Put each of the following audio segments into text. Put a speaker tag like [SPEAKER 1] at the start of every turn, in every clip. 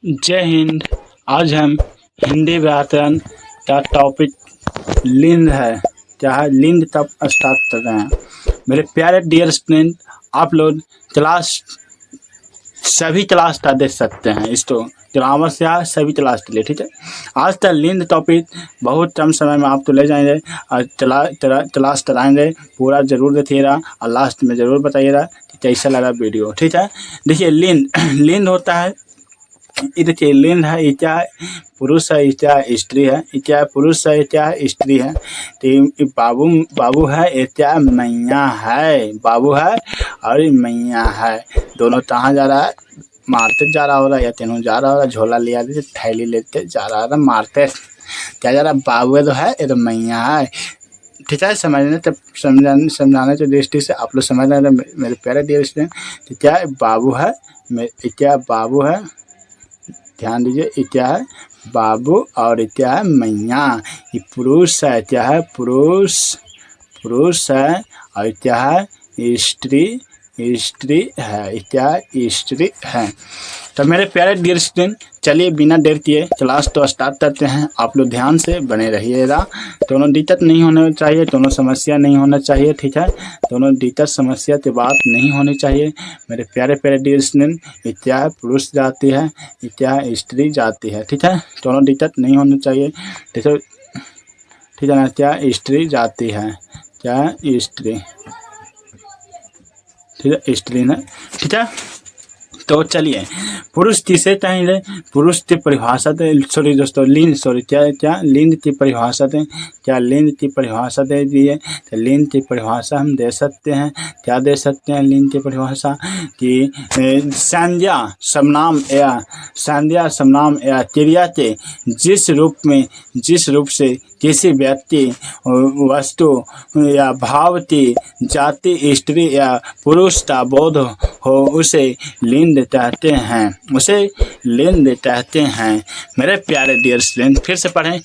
[SPEAKER 1] जय हिंद। आज हम हिंदी व्याकरण का टॉपिक लिंग है। क्या है लिंग, तब स्टार्ट कर रहे हैं। मेरे प्यारे डियर स्टूडेंट, आप लोग क्लास सभी क्लास का देख सकते हैं। इसको ग्रामर से आज सभी क्लास के लिए, ठीक है। आज का लिंग टॉपिक बहुत कम समय में आपको ले जाएंगे और क्लास कराएंगे। पूरा जरूर देखिएगा और लास्ट में ज़रूर बताइएगा कि कैसा लगा वीडियो, ठीक है। देखिए लिंग लिंग होता है, ये देखिए लिंग है, ये क्या है, पुरुष है, ये क्या है, स्त्री है, ये क्या है, पुरुष है, ये क्या है, स्त्री है। तो ये बाबू है, ये क्या है, मैया है। बाबू है और ये मैया है। दोनों कहाँ जा रहा है? मार्केट जा रहा होगा या तीनों जा रहा होगा। झोला लिया दीजिए, थैली लेते जा रहा है मार्केट। क्या जा रहा है? बाबू तो है, ये तो मैया है, ठीक है। समझाने के दृष्टि से आप लोग समझ रहे हैं मेरे प्यारे डियर स्टूडेंट। तो क्या है? बाबू है, क्या बाबू है, ध्यान दीजिए। ये क्या है? बाबू। और ये क्या है? मैया। ये पुरुष है, क्या है? पुरुष है। और क्या है? स्त्री है। ये क्या है? स्त्री है। तो मेरे प्यारे डियर स्टूडेंट, चलिए बिना देर किए क्लास तो स्टार्ट करते हैं। आप लोग ध्यान से बने रहिएगा। दोनों दिक्कत नहीं होना चाहिए, दोनों समस्या नहीं होना चाहिए, ठीक है। दोनों दिक्कत समस्या की बात नहीं होनी चाहिए मेरे प्यारे डियर स्टूडेंट। ये क्या है? पुरुष जाति है, ये क्या है? स्त्री जाति है, ठीक है। दोनों दिक्कत नहीं होनी चाहिए, देखो, ठीक है ना। क्या स्त्री जाति है, क्या है? स्त्री, ठीक है, स्त्री है, ठीक है। तो चलिए पुरुष किसे चाहिए? पुरुष की परिभाषा सॉरी दोस्तों, लिंग, सॉरी क्या लिंग की परिभाषा दें? क्या लिंग की परिभाषा दे दिए? तो लिंग की परिभाषा हम दे सकते हैं। क्या दे सकते हैं लिंग की परिभाषा? कि संज्ञा सर्वनाम या क्रिया के जिस रूप से किसी व्यक्ति, वस्तु या भाव की जाति, स्त्री या पुरुष का बोध हो, उसे लिंग कहते हैं। मेरे प्यारे डियर स्टूडेंट, फिर से पढ़ें।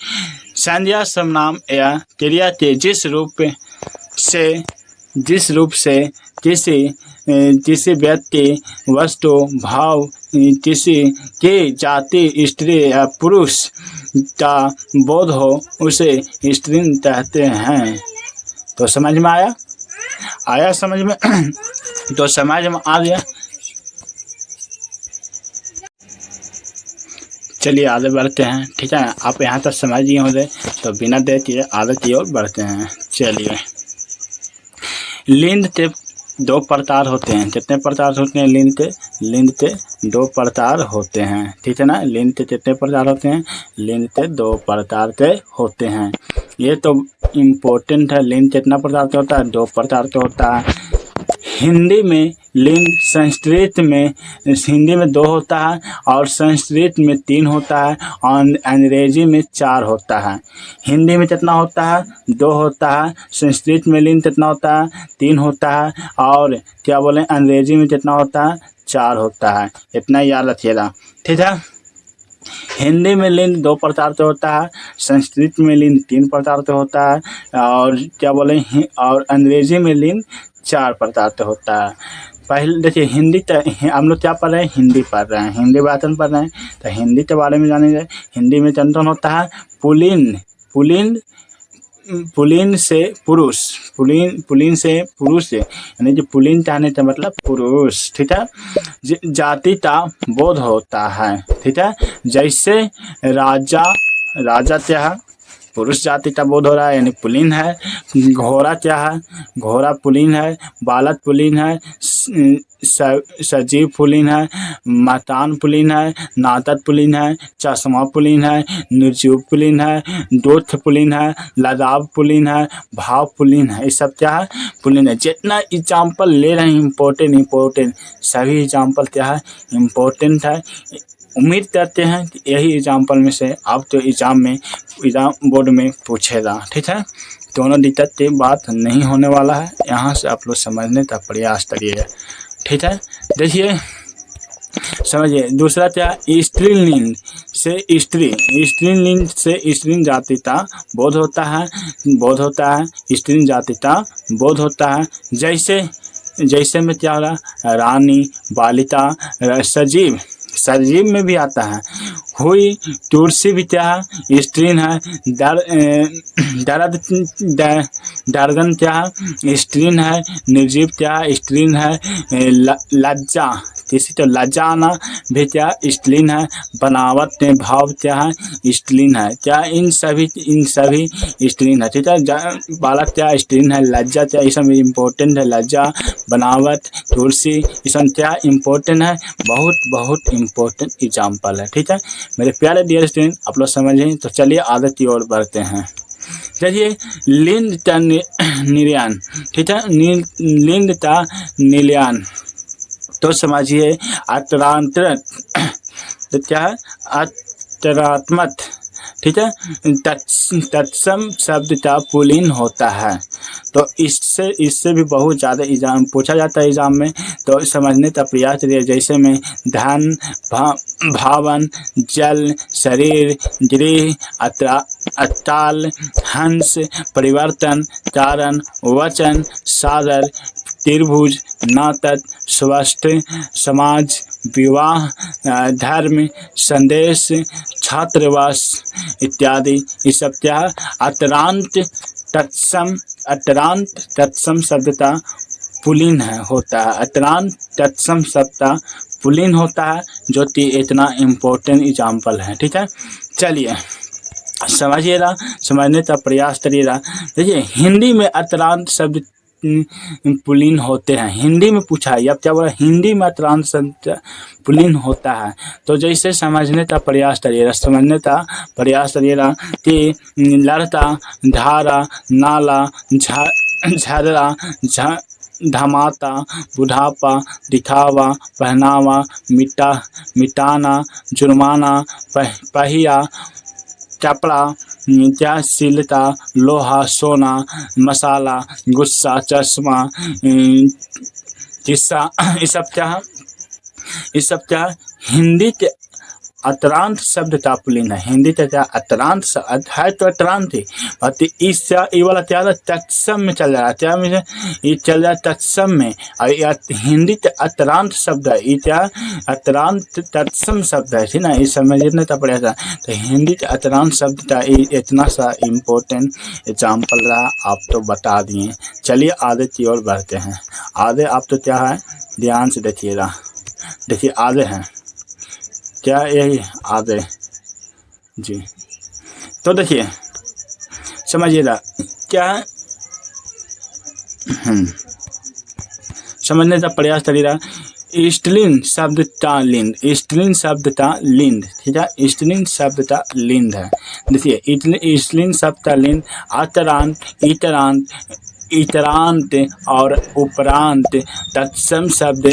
[SPEAKER 1] संज्ञा सर्वनाम या क्रिया के जिस रूप से किसी व्यक्ति, वस्तु, भाव, किसी की जाति, स्त्री या पुरुष का बोध हो, उसे स्त्रीलिंग कहते हैं। तो समझ में आया समझ में? तो समझ में आ गया। चलिए आगे बढ़ते हैं, ठीक है। आप यहाँ तक समझ गए होंगे, तो बिना देर किए आगे की ओर बढ़ते हैं। चलिए, लिंग के दो प्रकार होते हैं। कितने प्रकार होते हैं लिंग के? दो प्रकार होते हैं, ठीक है ना। लिंग के कितने प्रकार होते हैं? लिंग के दो प्रकार के होते हैं। ये तो इम्पोर्टेंट है। लिंग कितना प्रकार का होता है? दो प्रकार का होता है। हिंदी में लिंग, संस्कृत में हिंदी में 2 होता है और संस्कृत में 3 होता है और अंग्रेजी में 4 होता है। हिंदी में कितना होता है? 2 होता है। संस्कृत में लिंग कितना होता है? 3 होता है। और क्या बोले, अंग्रेजी में कितना होता है? 4 होता है। इतना याद रखिएगा, ठीक है। हिंदी में लिंग 2 प्रकार से होता है, संस्कृत में लिंग 3 प्रकार से होता है, और क्या बोले, और अंग्रेजी में लिंग 4 प्रकार से होता है। पहले देखिए, हिंदी हम लोग क्या पढ़ रहे हैं? हिंदी पढ़ रहे हैं, हिंदी व्याकरण पढ़ रहे हैं। तो हिंदी के बारे में जानेंगे। हिंदी में चंदन होता है पुल्लिंग से पुरुष, यानी कि पुल्लिंग कहने का मतलब पुरुष, ठीक है। जाति का बोध होता है, ठीक है। जैसे राजा क्या है? पुरुष जाति का बोध हो रहा है, यानी पुल्लिंग है। घोड़ा क्या है? घोड़ा पुल्लिंग है। बालक पुल्लिंग है। सजीव पुल्लिंग है। मतान पुल्लिंग है। नातक पुल्लिंग है। चश्मा पुल्लिंग है। निर्जीव पुल्लिंग है। दोथ पुल्लिंग है। लदाव पुल्लिंग है। भाव पुल्लिंग है। ये सब क्या है? पुल्लिंग है। जितना एग्जाम्पल ले रहे हैं इम्पोर्टेंट सभी एग्जाम्पल क्या है? इम्पोर्टेंट है। उम्मीद करते हैं कि यही एग्जाम्पल में से आप तो एग्जाम बोर्ड में पूछेगा, ठीक है। दोनों दिक्कत की बात नहीं होने वाला है। यहाँ से आप लोग समझने का प्रयास करिएगा, ठीक है। देखिए, समझिए। दूसरा क्या? स्त्रीलिंग से स्त्रीलिंग से स्त्रीलिंग जाति का बोध होता है। स्त्रीलिंग जाति का बोध होता है। जैसे में क्या हो रहा? रानी, बालिका, सजीव, सजीव में भी आता है। हुई तुलसी भी क्या है, स्त्रीलिंग है। दर्द दर्दन क्या है, स्त्रीलिंग है। निर्जीव क्या है, स्त्रीलिंग है। लज्जा किसी तो लज्जा आना भी क्या स्त्रीलिंग है। बनावट में भाव क्या है, स्त्रीलिंग है। क्या इन सभी स्त्रीलिंग है, ठीक है। बालक क्या स्त्रीलिंग है। लज्जा क्या, ये सब इम्पोर्टेंट है। लज्जा, बनावट, तुलसी, ये सब क्या इम्पोर्टेंट है, बहुत इम्पोर्टेंट एग्जाम्पल है, ठीक है मेरे प्यारे डियर स्टूडेंट। आप लोग समझें तो चलिए आदत की ओर बढ़ते हैं। चलिए लिंग का निर्यान, ठीक है। लिंग का निर्यान तो समझिए अतरांतर तो क्या है, अतरात्मक, ठीक है। तत्सम शब्द का पुलिन होता है। तो इससे भी बहुत ज़्यादा एग्जाम पूछा जाता है एग्जाम में, तो समझने का प्रयास करिए। जैसे में धन, भावन, जल, शरीर, गृह, अताल, हंस, परिवर्तन, कारण, वचन, सादर, त्रिभुज, नाटक, स्वास्थ्य, समाज, विवाह, धर्म, संदेश, छात्रावास इत्यादि। ये सब क्या है, अतरांत तत्सम शब्द का पुलिन है होता है। अतरांत तत्सम शब्द का पुलिन होता है, जो कि इतना इम्पोर्टेंट एग्जाम्पल है, ठीक है। चलिए समझिएगा, समझने का प्रयास करिएगा। देखिए हिंदी में अतरांत शब्द पुलिन होते हैं। हिंदी में पूछा है, अब क्या बोला, हिंदी में अतरांत शब्द पुलिन होता है। तो जैसे समझने का प्रयास करिएगा कि लड़का, धारा, नाला, झररा, धमाता, बुढ़ापा, दिखावा, पहनावा, मिटाना, जुर्माना, पहिया, कपड़ा, त्यागशीलता, लोहा, सोना, मसाला, गुस्सा, चश्मा, किस्सा, ये सब क्या हिंदी के अतरांत शब्द का पुलिन है। हिंदी का क्या अतरांत है, तो अतरांत ही और ये वाला क्या तत्सम में चल रहा है। क्या में ये चल रहा है तत्सम में, और हिंदी का अतरांत शब्द है। ये क्या अतरांत तत्सम शब्द है, ठीक ना। ये समझने का पड़ेगा। तो हिंदी का अतरांत शब्द का इतना सा इम्पोर्टेंट एग्जाम्पल रहा, आप तो बता दिए। चलिए आगे की ओर बढ़ते हैं। आगे आप तो क्या है, ध्यान से देखिएगा। देखिए आगे हैं क्या, यही आगे जी। तो देखिए समझिएगा क्या है, समझने का प्रयास करिएगा। स्त्रीलिंग शब्द का लिंग, स्त्रीलिंग शब्द का लिंग, ठीक है। स्त्रीलिंग शब्द का लिंग है। देखिए स्त्रीलिंग शब्द का लिंग अतरांत, इतरांत, इतरांत और उपरांत तत्सम शब्द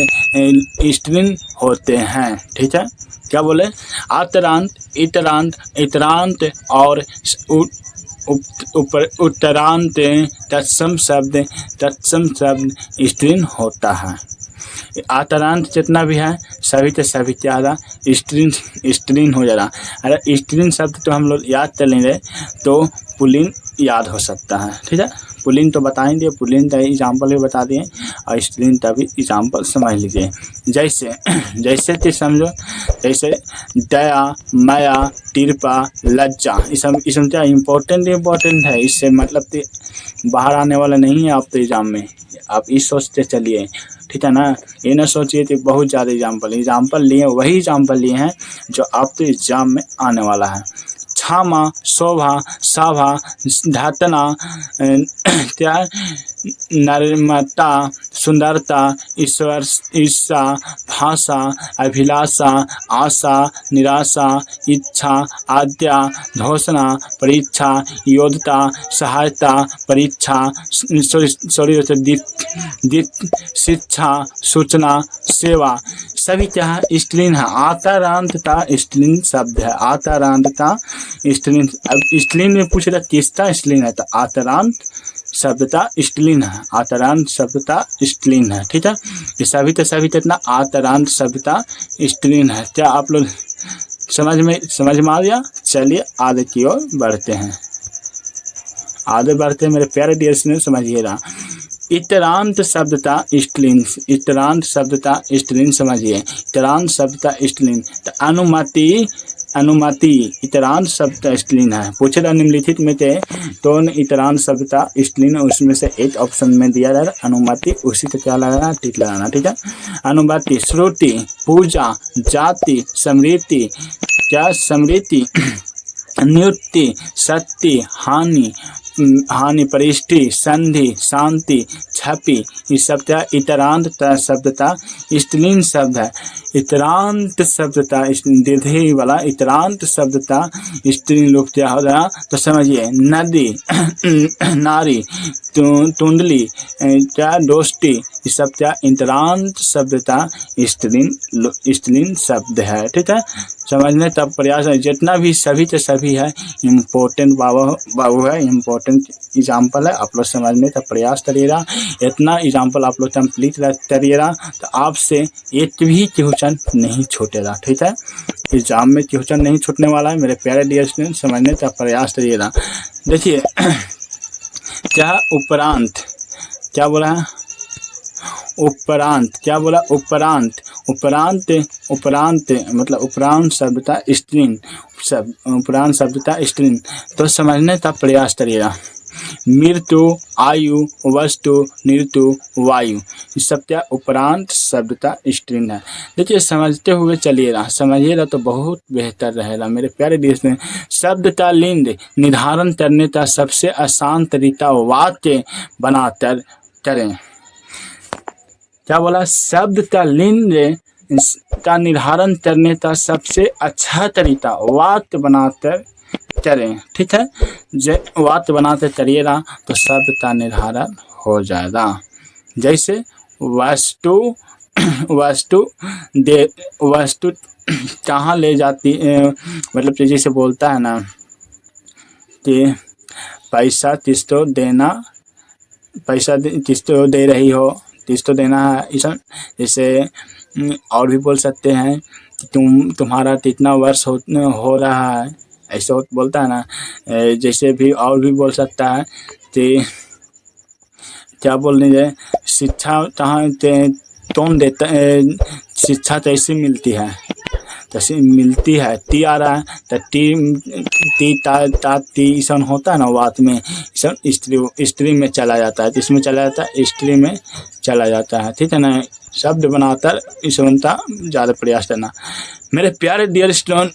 [SPEAKER 1] स्त्रीलिंग होते हैं, ठीक है। क्या बोले, अतरांत, इतरांत, इतरांत और उत्तरांत तत्सम शब्द स्त्रीलिंग होता है। आतरांत जितना भी है सभी के सभी क्या होगा, स्त्रीलिंग हो जाएगा। अगर स्त्रीलिंग शब्द तो हम लोग याद कर लेंगे तो पुल्लिंग याद हो सकता है, ठीक है। पुल्लिंग तो बता ही दिए, पुल्लिंग का एग्जाम्पल भी बता दिए और स्त्रीलिंग का भी एग्जाम्पल समझ लीजिए। जैसे कि समझो, जैसे दया, माया, कृपा, लज्जा, ये सब क्या इम्पोर्टेंट है। इससे मतलब कि बाहर आने वाला नहीं है आप तो एग्जाम में, आप इस सोचते चलिए, ठीक है ना। ये ना सोचिए कि बहुत ज़्यादा एग्जाम्पल लिए, वही एग्जाम्पल लिए हैं जो आप तो एग्जाम में आने वाला है। क्षमा, शोभा, साभा, धातना, क्या नर्मता, सुंदरता, ईश्वर, ईर्षा, भाषा, अभिलाषा, आशा, निराशा, इच्छा, आज्ञा, घोषणा, परीक्षा, योग्यता, सहायता, परीक्षा, शिक्षा, सूचना, सेवा, सभी क्या है स्त्रीलिंग है। आतारांत का स्त्रीलिंग शब्द है। आतारांत का स्त्रीलिंग, अब स्त्रीलिंग में पूछ रहा किसका स्त्रीलिंग है, तो आतारांत शब्द का स्त्रीलिंग है। आतारांत शब्द का स्त्रीलिंग है, ठीक है। ये सभी के सभी कितना आतारांत शब्द का स्त्रीलिंग है। क्या आप लोग समझ में आ गया। चलिए आगे की ओर बढ़ते हैं। आगे बढ़ते हैं मेरे प्यारे डियर स्टूडेंट, समझिएगा। इतरांत शब्दता स्त्रीलिंग, इतरांत शब्दता स्त्रीलिंग समझिए, इतरांत शब्दता स्त्रीलिंग। तो अनुमति, अनुमति इतरांत शब्दता स्त्रीलिंग है। पूछे था निम्नलिखित में से कौन इतरांत शब्दता स्त्रीलिंग, उसमें से एक ऑप्शन में दिया जा रहा है अनुमति, उसी को क्या लगाना, टिक लगाना, ठीक है। अनुमति, श्रुति, पूजा, जाति, समृद्धि, क्या समृद्धि, नियुक्ति, शक्ति, हानि, हानि, परिष्टि, संधि, शांति, छपि, ये सब क्या इतरांत शब्दता स्त्रीलिंग शब्द है। इतरांत शब्दता दीर्घ वाला इतरांत शब्दता स्त्रीलिंग लोग क्या हो रहा, तो समझिए नदी, नारी, तुंडली, क्या दोस्ती, ये सब क्या इतरांत शब्दता स्त्रीलिंग शब्द है, ठीक है। समझने तब प्रयास है, जितना भी सभी के सभी है इम्पोर्टेंट बाबू है, इम्पोर्टेंट एग्जाम्पल है, आप लोग समझने का प्रयास करिएगा। इतना एग्जाम्पल आप लोग कंप्लीट करिएगा तो आपसे एक भी क्वेश्चन नहीं छूटेगा, ठीक है। एग्जाम में क्वेश्चन नहीं छूटने वाला है मेरे प्यारे डियर स्टूडेंट, समझने का प्रयास करिएगा। देखिए क्या उपरांत, क्या बोला है, उपरांत, क्या बोला, उपरांत, उपरांत, उपरांत मतलब उपरांत शब्दता स्त्रीलिंग शब्द, उपरांत शब्दता स्त्रीलिंग। तो समझने का प्रयास करिएगा। मृत्यु, आयु, वस्तु, ऋतु, वायु, ये सब क्या उपरांत शब्दता स्त्रीलिंग है। देखिए समझते हुए चलिएगा, समझिएगा तो बहुत बेहतर रहेगा मेरे प्यारे देश में। शब्द का लिंग निर्धारण करने का सबसे आसान तरीका वाक्य बनाकर करें। क्या बोला, शब्द का लिंग का निर्धारण करने का सबसे अच्छा तरीका वाक्य बनाकर करें, ठीक है। वाक्य बनाकर करिएगा तो शब्द का निर्धारण हो जाएगा। जैसे वस्तु, वस्तु दे, वस्तु कहाँ ले जाती, मतलब जैसे बोलता है ना कि पैसा किसको देना, पैसा किसको दे रही हो, किसको देना है, ऐसा। जैसे और भी बोल सकते हैं कि तुम्हारा कितना वर्ष हो रहा है, ऐसा बोलता है ना। जैसे भी और भी बोल सकता है कि क्या बोलने जाए, शिक्षा कहाँ कौन देता, शिक्षा कैसी मिलती है, तैसे मिलती है, टी आ रहा है तो टी ईसन होता है ना बात में, ईसन स्त्री में चला जाता है, इसमें चला जाता है, स्त्री में चला जाता है, ठीक है ना। शब्द बनाकर ईसनता ज़्यादा प्रयास करना मेरे प्यारे डियर स्टूडेंट।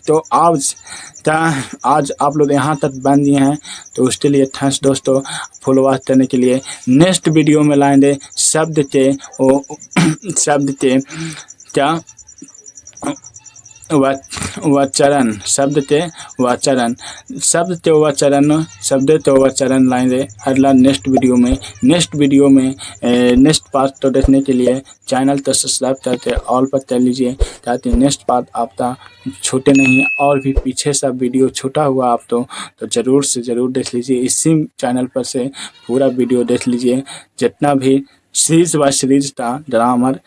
[SPEAKER 1] तो आज आप लोग यहाँ तक बन दिए हैं तो उसके लिए थैंक्स दोस्तों। फुल वॉच करने के लिए नेक्स्ट वीडियो में लाएंगे शब्द के क्या वचरण, शब्द के वचरण, शब्द के वचरण, शब्द के वचरण लाएंगे अगला नेक्स्ट वीडियो में। नेक्स्ट पार्ट तो देखने के लिए चैनल तो सब्सक्राइब करके ऑल पर कर लीजिए ताकि नेक्स्ट पार्ट आपका छूटे नहीं। और भी पीछे सब वीडियो छूटा हुआ आप तो ज़रूर से ज़रूर देख लीजिए, इसी चैनल पर से पूरा वीडियो देख लीजिए। जितना भी सीरीज बाय सीरीज का ग्रामर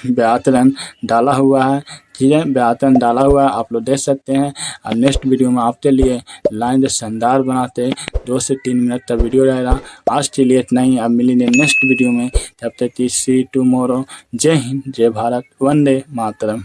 [SPEAKER 1] व्याकरण डाला हुआ है, ठीक है, व्याकरण डाला हुआ है, आप लोग देख सकते हैं। और नेक्स्ट वीडियो में आपके लिए लाइन शानदार बनाते 2 से 3 मिनट का वीडियो रहेगा। आज के लिए इतना ही, अब मिलेंगे नेक्स्ट वीडियो में, तब तक की सी टुमारो। जय हिंद, जय भारत, वंदे मातरम।